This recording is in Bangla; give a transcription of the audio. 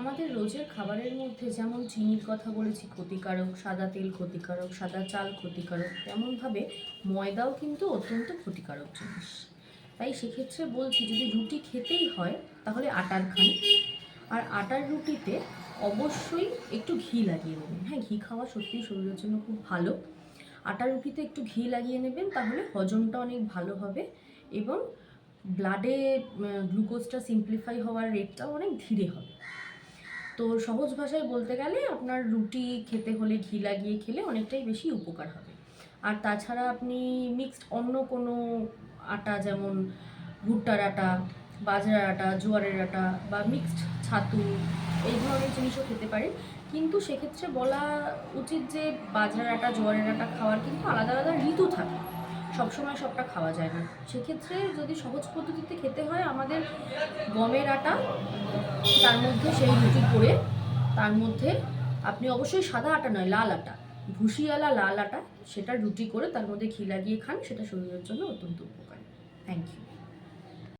আমাদের রোজের খাবারের মধ্যে যেমন চিনির কথা বলেছি ক্ষতিকারক, সাদা তেল ক্ষতিকারক, সাদা চাল ক্ষতিকারক, তেমনভাবে ময়দাও কিন্তু অত্যন্ত ক্ষতিকারক জিনিস। তাই সেক্ষেত্রে বলছি, যদি রুটি খেতেই হয় তাহলে আটার খান। আর আটার রুটিতে অবশ্যই একটু ঘি লাগিয়ে নেবেন। হ্যাঁ, ঘি খাওয়া সত্যিই শরীরের জন্য খুব ভালো। আটার রুটিতে একটু ঘি লাগিয়ে নেবেন, তাহলে হজমটা অনেক ভালো হবে এবং ব্লাডে গ্লুকোজটা সিম্পলিফাই হওয়ার রেটটাও অনেক ধীরে হবে। তো সহজ ভাষায় বলতে গেলে আপনার রুটি খেতে হলে ঘি লাগিয়ে খেলে অনেকটাই বেশি উপকার হবে। আর তাছাড়া আপনি মিক্সড অন্য কোনো আটা, যেমন ভুট্টার আটা, বাজরার আটা, জোয়ারের আটা বা মিক্সড ছাতু, এই ধরনের জিনিসও খেতে পারেন। কিন্তু সেক্ষেত্রে বলা উচিত যে বাজরার আটা, জোয়ারের আটা খাওয়ার কিন্তু আলাদা আলাদা ঋতু থাকে, সবসময় সবটা খাওয়া যায় না। সেক্ষেত্রে যদি সহজ পদ্ধতিতে খেতে হয়, আমাদের গমের আটা, তার মধ্যে সেই রুটি করে, তার মধ্যে আপনি অবশ্যই সাদা আটা নয়, লাল আটা, ভুসিওয়ালা লাল আটা, সেটা রুটি করে তার মধ্যে ঘি লাগিয়ে খান, সেটা শরীরের জন্য অত্যন্ত উপকারী। Thank you.